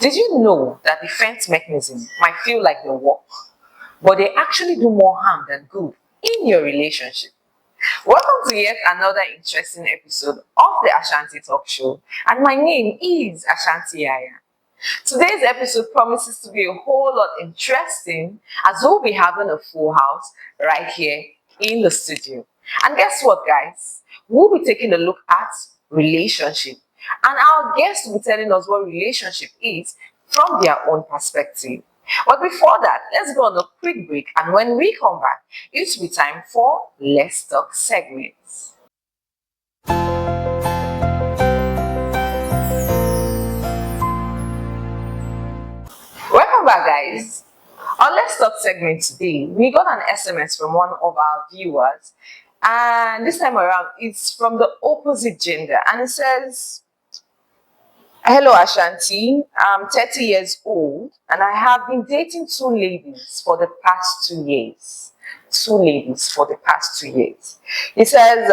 Did you know that defense mechanisms might feel like they work, but they actually do more harm than good in your relationship? Welcome to yet another interesting episode of the Ashanti Talk Show, and my name is Ashanti Yaya. Today's episode promises to be a whole lot interesting as we'll be having a full house right here in the studio. And guess what, guys? We'll be taking a look at relationship, and our guests will be telling us what relationship is from their own perspective. But before that, let's go on a quick break, and when we come back, it will be time for Let's Talk segments. Welcome back, guys. On Let's Talk segment today, we got an SMS from one of our viewers, and this time around, it's from the opposite gender, and it says, "Hello, Ashanti. I'm 30 years old, and I have been dating two ladies for the past 2 years. Two ladies for the past 2 years." He says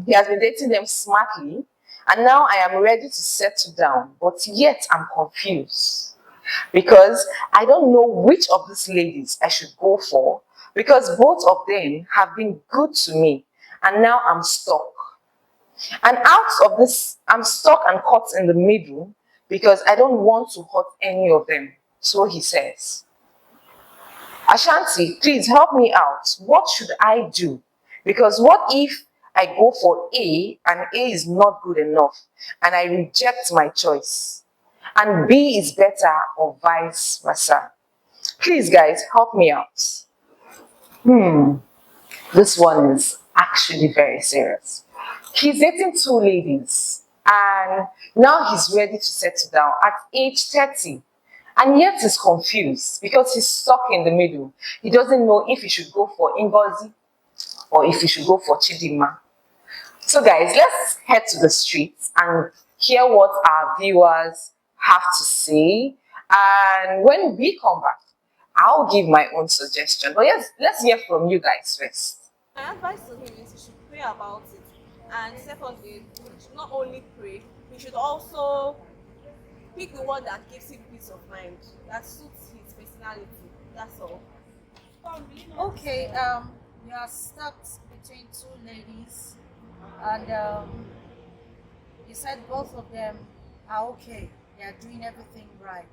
he has been dating them smartly, and now I am ready to settle down, but yet I'm confused because I don't know which of these ladies I should go for because both of them have been good to me, and now I'm stuck. And out of this, I'm stuck and caught in the middle because I don't want to hurt any of them. So he says, "Ashanti, please help me out. What should I do? Because what if I go for A and A is not good enough and I reject my choice? And B is better or vice versa? Please, guys, help me out." This one is actually very serious. He's dating two ladies and now he's ready to settle down at age 30. And yet he's confused because he's stuck in the middle. He doesn't know if he should go for Ngozi or if he should go for Chidima. So guys, let's head to the streets and hear what our viewers have to say. And when we come back, I'll give my own suggestion. But yes, let's hear from you guys first. My advice to him is he should pray about it. And secondly, we should not only pray, we should also pick the one that gives him peace of mind, that suits his personality. That's all. Okay, you are stuck between two ladies, and you said both of them are okay. They are doing everything right.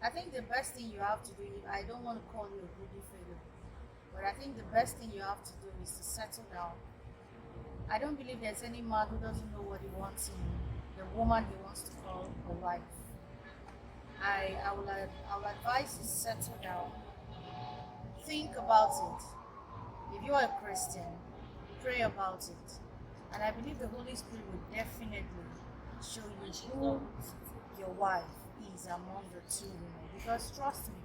I think the best thing you have to do, I don't want to call you a greedy failure, but I think the best thing you have to do is to settle down. I don't believe there's any man who doesn't know what he wants in the woman he wants to call a wife. I will advise you settle down. Think about it. If you are a Christian, pray about it. And I believe the Holy Spirit will definitely show you who your wife is among the two women. Because trust me,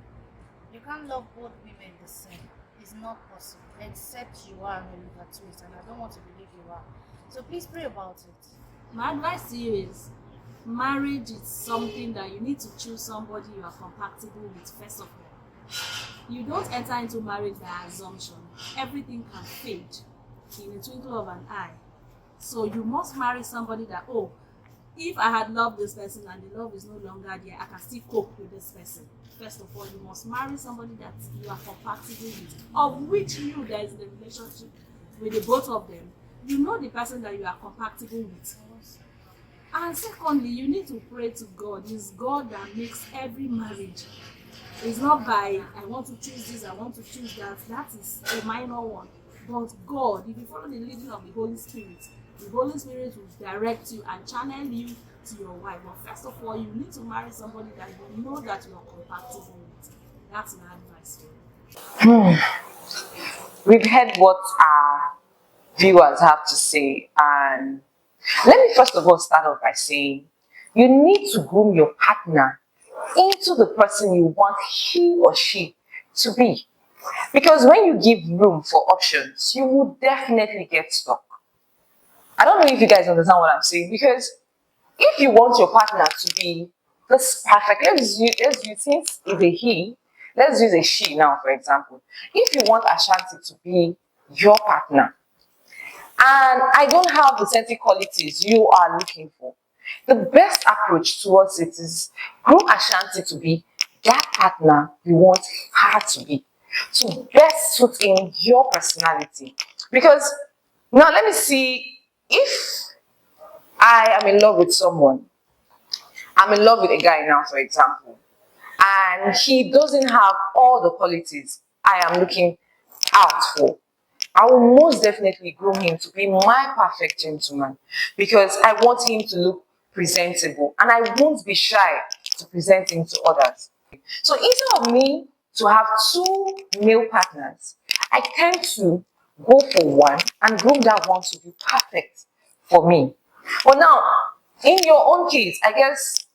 you can't love both women the same. It's not possible, except you are a believer to it, and I don't want to believe you are. So please pray about it. My advice to you is marriage is something that you need to choose somebody you are compatible with first of all. You don't enter into marriage by assumption. Everything can fade in a twinkle of an eye. So you must marry somebody that, oh, if I had loved this person and the love is no longer there, I can still cope with this person. First of all, you must marry somebody that you are compatible with, of which you there is the relationship with the both of them. You know the person that you are compatible with. And secondly, you need to pray to God. It's God that makes every marriage. It's not by, I want to choose this, I want to choose that. That is a minor one. But God, if you follow the leading of the Holy Spirit will direct you and channel you to your wife. But first of all, you need to marry somebody that you know that you are compatible with. That's my advice for you. We've heard what our viewers have to say, and let me first of all start off by saying you need to groom your partner into the person you want he or she to be. Because when you give room for options, you will definitely get stuck. I don't know if you guys understand what I'm saying, because if you want your partner to be this perfect, let's use since it's a he, let's use a she now, for example. If you want Ashanti to be your partner, and I don't have the certain qualities you are looking for, the best approach towards it is groom Ashanti to be that partner you want her to be, to best suit in your personality. Because now let me see, if I am in love with someone, I'm in love with a guy now, for example, and he doesn't have all the qualities I am looking out for, I will most definitely groom him to be my perfect gentleman, because I want him to look presentable and I won't be shy to present him to others. So instead of me to have two male partners, I tend to go for one and groom that one to be perfect for me. But now, in your own case, I guess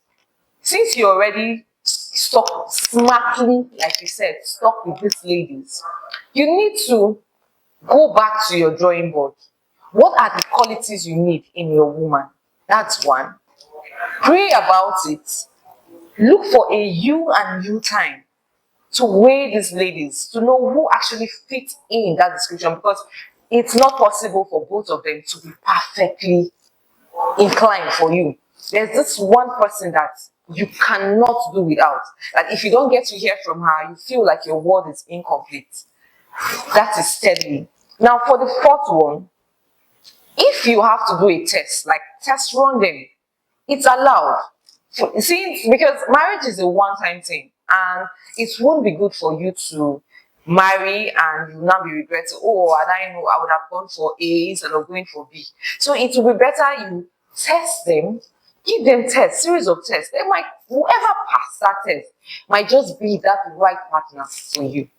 since you're already stuck smartly, like you said, stuck with these ladies, you need to go back to your drawing board. What are the qualities you need in your woman? That's one. Pray about it. Look for a you and you time to weigh these ladies, to know who actually fits in that description, because it's not possible for both of them to be perfectly inclined for you. There's this one person that you cannot do without. That if you don't get to hear from her, you feel like your word is incomplete. That is steady. Now, for the fourth one, if you have to do a test, like test run them, it's allowed. See, because marriage is a one-time thing, and it won't be good for you to marry and you now be regretting, oh, and I know I would have gone for A instead of going for B. So it will be better you test them, give them tests, series of tests. They might, whoever pass that test might just be that right partner for you.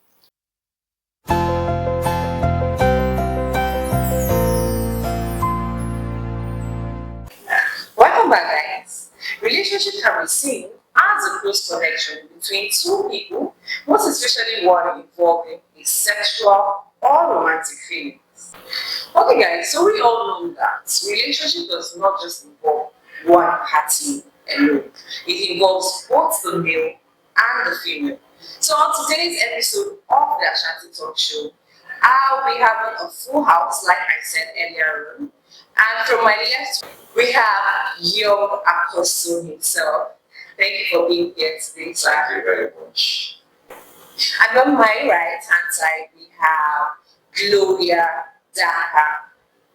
Welcome back, guys. Relationship can be seen as a close connection between two people, most especially one involving a sexual or romantic feelings. Okay, guys, so we all know that relationship does not just involve one party alone. It involves both the male and the female. So on today's episode of the Ashanti Talk Show, I'll be having a full house, like I said earlier on. And from my left, we have young Apostle himself. Thank you for being here today. Thank you very much. And on my right hand side, we have Gloria Daka,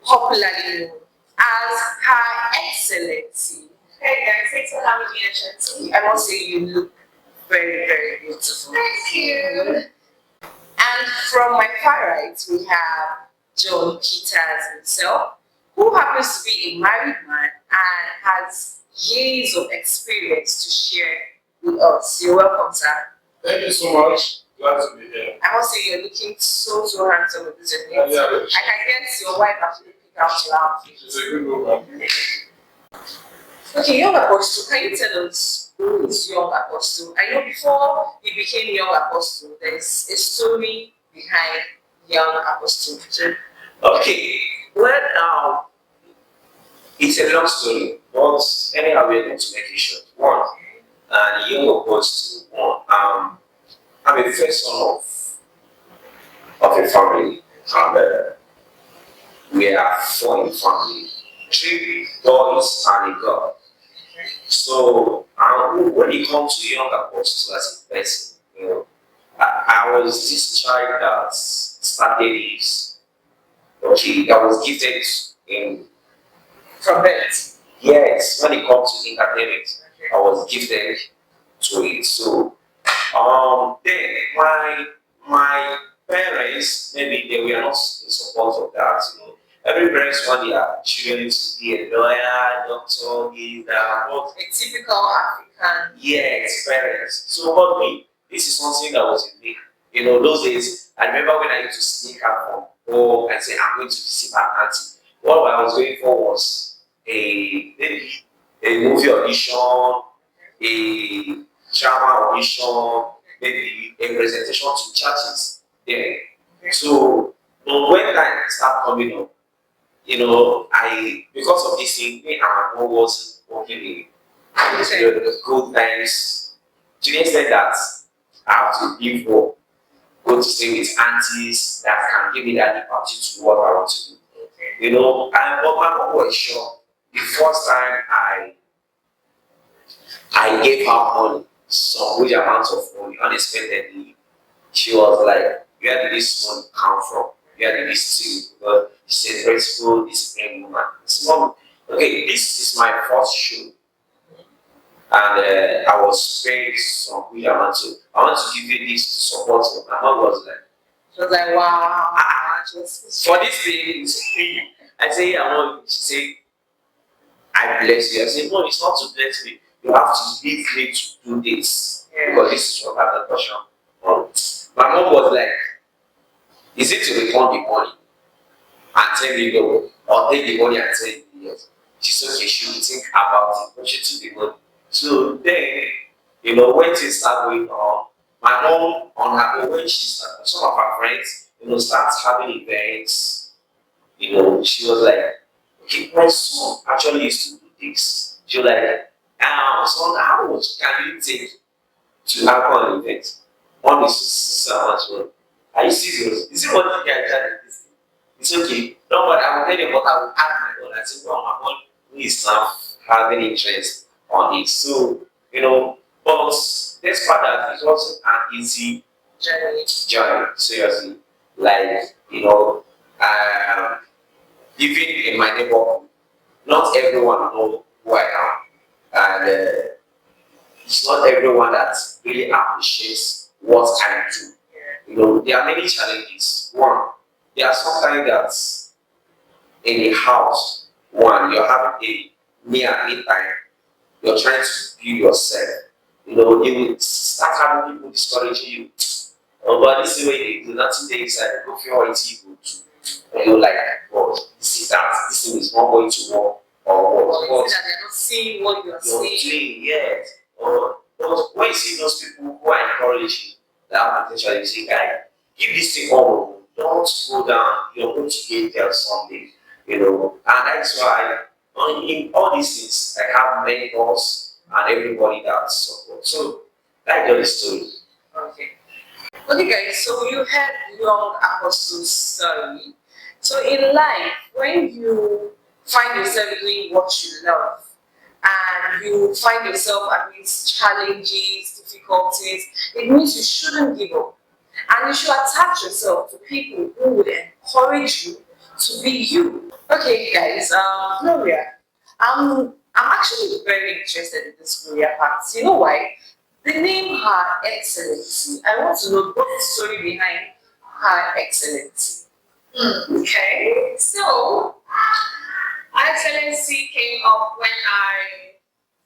popularly known as Her Excellency. Hey guys, thanks for having me, Ashanti. I must say you look very, very beautiful. Thank you. And from my far right, we have John Peters himself, who happens to be a married man and has years of experience to share with us. You're welcome, sir. Thank you so much. Glad to be here. I must say you're looking so handsome with this jacket. I can guess your wife actually picked out your outfit. She's a good woman. Okay, young Apostle, can you tell us who is young Apostle? I know before he became young Apostle, there's a story behind young Apostle. Okay, well, it's a long story, but anyhow, we're going to make it short. One, and young Apostle, one, I'm a first son of a family, and we are four in family, 3 boys and a girl. So when it comes to young Apostle as a person, you know, I was this child that started it. Okay, I was gifted in From birth. yes, when it comes to entertainment, I was gifted to it. So then my parents, maybe they were not in support of that, you know. Every parents want their children to be a lawyer, doctor, this, that, but A typical African. yes, parents. So about me, this is something that was in me. You know, those days, I remember when I used to sneak out from home and say, I'm going to visit my auntie. What I was going for was maybe a movie audition, a drama audition, maybe a presentation to churches. Yeah. So, but when I start coming up, you know, because of this thing, me and my mom wasn't working in the good times to the extent that I have to leave work, go to stay with aunties that can give me that liberty to do what I want to do. You know, but my mom was sure the first time I gave her money, some huge amounts of money, unexpectedly. She was like, where did this money come from? Where did this steal? Because she's a graceful, disciplined woman. Small. Okay, this is my first show. And I was paying some huge amount. So I want to give you this to support you. My mom was like, She was like, wow. for this thing, I say, I want, she said, I bless you. I say, no, it's not to bless me. You have to leave me to do this. Because this is what I have passion. My mom was like, is it to return the money and tell me no, or take the money and tell me yes? She said, okay, she will think about it, but she took the money. So then, when things start going on, my mom, on her own, when she started, some of her friends, starts having events, she was like, okay, my son actually used to do this. She was like, son, how much can you take to have an event? One is so much money. Are you serious? Is it what you can charge this thing? It's okay. No, but I will tell you what I will add my own. I said, well, my mom is not having interest on it. So, but despite that, it's also an easy journey, seriously. Like, even in my neighborhood, not everyone knows who I am. And it's not everyone that really appreciates what I do. There are many challenges. One, there are sometimes that in the house, one, you're having a me time, you're trying to build yourself. You will start having people discouraging you. Oh, but this is the way they do nothing they inside, go feel what it's equal to. And you're like, oh, see that this thing is not going to work. Or what? That they're not seeing what you're doing, yes. But when you see those people who are encouraging that potential, you say, guy, give this thing on. Don't go down. You're going to get there someday. And that's why in all these things, I have mentors and everybody that support. So that's the story. Okay. Okay, guys. So you had young apostles' story. So in life, when you find yourself doing what you love, and you find yourself amidst challenges, difficulties, it means you shouldn't give up. And you should attach yourself to people who would encourage you to be you. Okay, guys, Gloria, I'm actually very interested in this Gloria part. You know why? The name Her Excellency. I want to know what's the story behind Her Excellency. Okay, so Her Excellency came up when I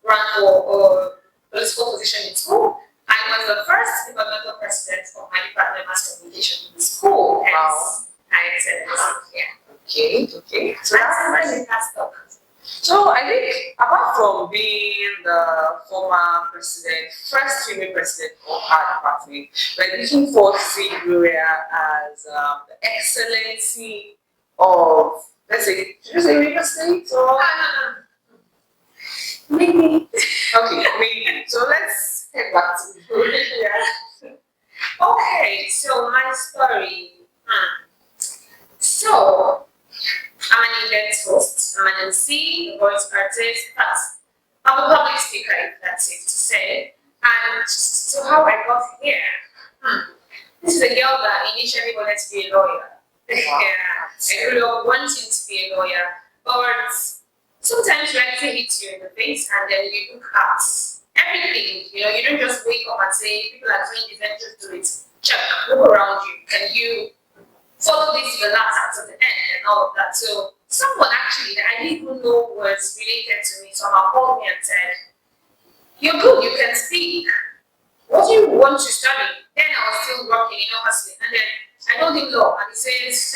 ran for a political position in school. I was the first departmental president of my department of mass communication in the school. Wow. Her Excellency, yeah. Okay. So that's when it has stuck. So I think apart from being the former president, first female president of our department, we're looking forward to seeing Gloria as the excellency of, let's say, should you say River State or? Maybe. Okay, maybe. So let's head back to Gloria. Okay, so my story. So, I'm an event host, I'm an MC, a voice artist, but I'm a public speaker, if that's safe to say. And so how I got here, this is a girl that initially wanted to be a lawyer. Yeah, I grew up wanting to be a lawyer, but sometimes reality hits you in the face and then you look at everything. You don't just wake up and say, people are doing this, let's just do it. Check, look around you. Can you follow this to the last to the end and all of that? So someone actually that I didn't even know was related to me somehow called me and said, you're good, you can speak. What do you want to study? Then I was still working, hustling. And then I told him law, and he says,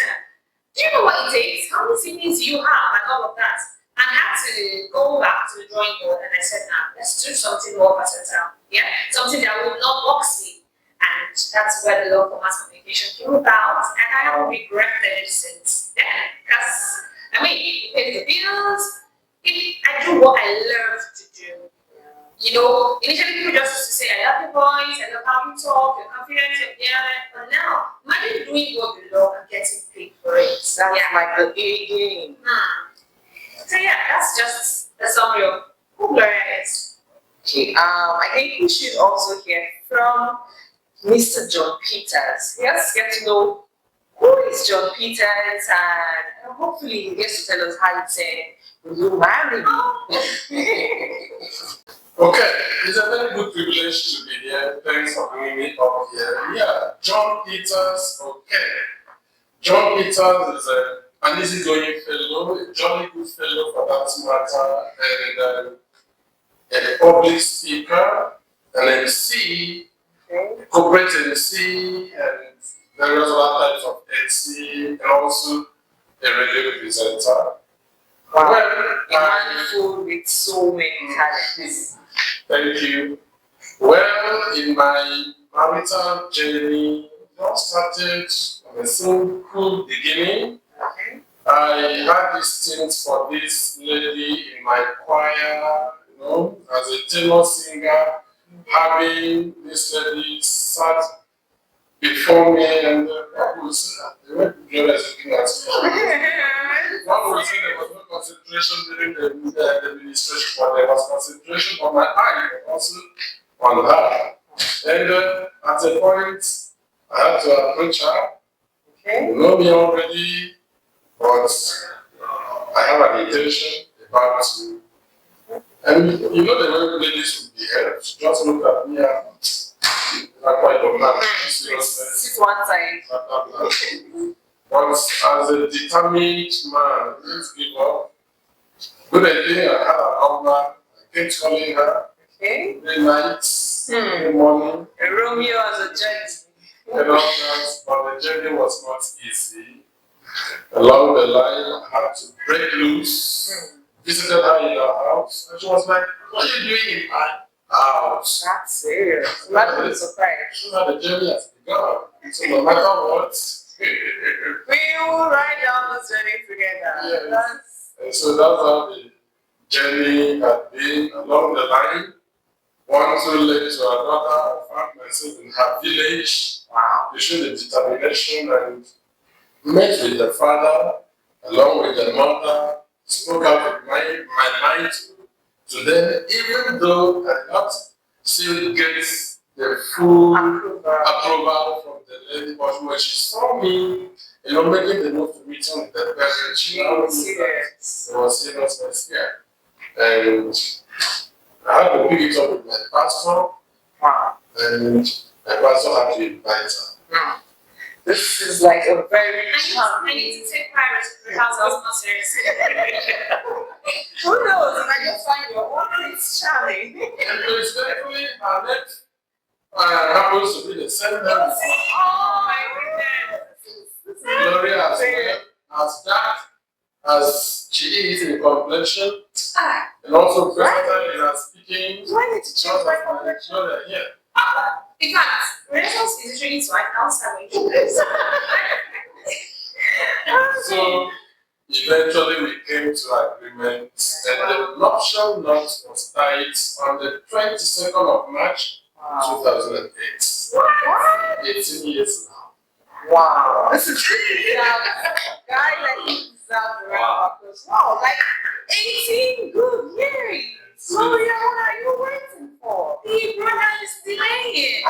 do you know what it takes? How many siblings do you have? And all of that. And I had to go back to the drawing board, and I said, nah, let's do something more versatile. Yeah, something that will not box me. And that's where the law for mass communication came about. And I haven't regretted it since then. Because, it pays the bills. I do what I love to do. Initially people just used to say, I love your voice, I love how you talk, you're confident, you're yelling. But now, imagine doing what you love and getting paid for it. That's like the A game. So yeah, that's just the summary of who Gloria is. Okay, I think we should also hear from Mr. John Peters. Let's get to know who is John Peters and hopefully he gets to tell us how he said, will you marry me? Okay, it's a very good privilege to be here. Thanks for bringing me up here. Yeah, John Peters, okay. John Peters is an easygoing fellow, a jolly good fellow for that matter, and a public speaker, an MC, corporate MC, and various other types of MC, and also a radio presenter. Wow. Well, A man full with so many talents. thank you. Well, in my marital journey, it all started from a simple beginning. Okay. I had this stint for this lady in my choir, as a tenor singer, having this lady sat before me and I would say, they were just looking at me. One would say there was no concentration during the administration, but there was concentration on my eye, but also on her. And at a point, I had to approach her. Okay. You know me already, but I have an intention about to. And you know the way ladies would behave. She just look at me and I'm quite seriousness. Sit one side. But as a determined man, please give up. Good idea, I had a number. I kept calling her Okay. every night, every morning, A Romeo as a judge. and all that. But the journey was not easy. Along the line, I had to break loose. Visited her in her house, and she was like, "What are you doing in my house?" That's serious. Imagine the surprise. So now the journey has begun. So no matter what, We will ride down this journey together. Yes. That's and so that's how the journey had been along the line. One two led to another. I found myself in her village. wow. You showed the determination and met with the father along with the mother. Spoke out of my mind to them, even though I did not still get the full approval from the lady, but when she saw me, making the move to meeting with the parents, she now knew that Serious. there was seriousness here. And I had to pick it up with my pastor, Wow. and my pastor had to invite her. This is like a very I need to take pirates to the house. I was not serious. Who knows? If I just find your own, it's charming. And coincidentally, her next happens to be the same name. Oh my goodness. Gloria as well, as dark as she is in complexion, and also versatile in her speaking. Do I need to change my complexion? Gloria, yeah. In fact, Renaissance is usually twice. I'll start with this. So eventually we came to agreement, and the nuptial knot was tied on the 22nd of March, 2008. What? 18 years now. Wow. This is guy like he deserves the round of applause. Wow, like 18 good years. Gloria, what are you waiting for? The brother is delaying.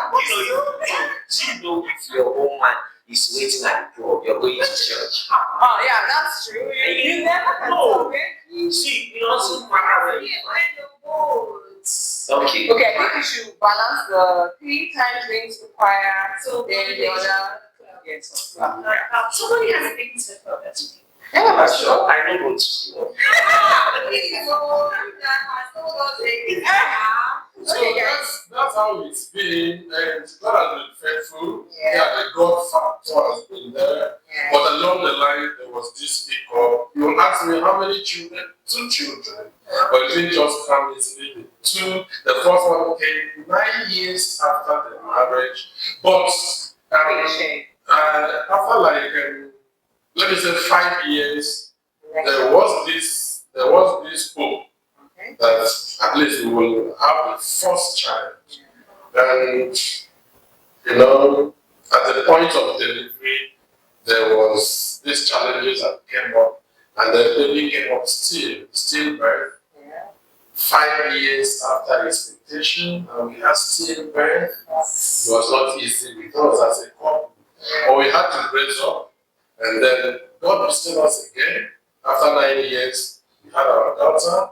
You know if your own man is waiting at the door, you're going to church. Oh yeah, that's true. You never can tell where he See, it doesn't matter. Okay. Okay, I think we should balance the 3 times going to the choir, So then the other. Yes. Somebody has a thing to for that. Yeah, that's true. I don't go to school. So Okay, guys. that's how it's been, and God has been faithful. Yeah. The God factor has been there. Yeah. But along the line, there was this pickup. You asked me how many children? 2 children. But it didn't just come easily. The 2, the first one came 9 years after the marriage. But after like, let me say 5 years, there was this hope that at least we will have the first child. And, at the point of delivery, there was these challenges that came up, and the baby came up stillbirth. 5 years after expectation, and we had stillbirth. It was not easy with us as a couple, but we had to raise up, and then God restored us again. After 9 years, we had our daughter,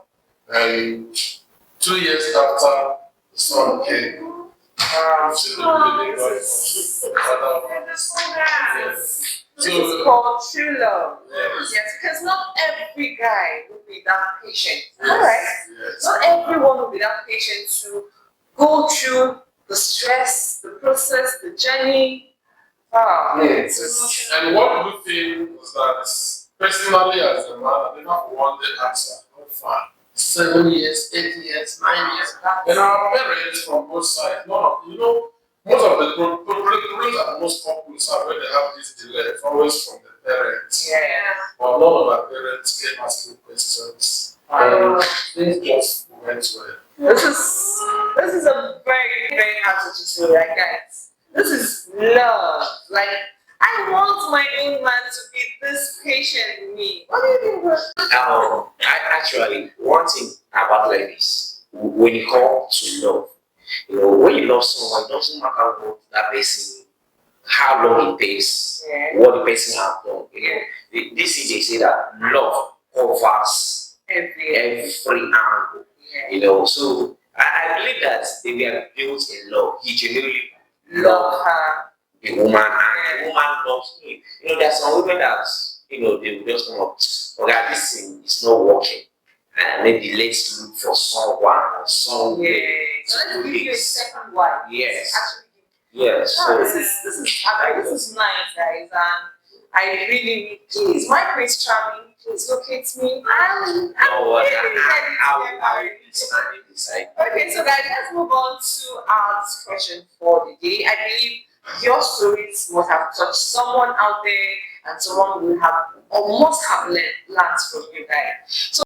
and 2 years after, the son came. So this is called true love. yes. Yes, because not every guy will be that patient. Yes, Alright? yes. Not everyone will be that patient to go through the stress, the process, the journey. Ah, Yes. And what good thing was that, personally as a man, I never wanted to answer how far. 7 years, 8 years, 9 years. And our parents from both sides, most of the problems that most couples have when they have this delay, it's always from the parents. Yeah. But none of our parents came asking questions. And things just went well. This is a very, very hard to do, right, guys? This is love. Like, I want my own man to be this patient with me. What do you think, bro? Actually, one thing about ladies, when it comes to love, when you love someone, it doesn't matter what that person, how long it takes, Yeah. what the person has done. This is they say that love covers Every every angle. yeah. So I believe that they were built in love. He genuinely Love loved her. the woman, and the woman loves him. There are some women that they will just come up, okay, this thing is not working, and maybe let's look for someone or somewhere. Yeah. So let's give you a second wife. Yes. Actually, Yes. no, So this is nice, guys, and I really, please, my Prince Charming, please locate me. I'm what really ready to get married. Okay, so guys, let's move on to our question for the day. I believe your stories must have touched someone out there, and someone will have or must have learned from you guys. So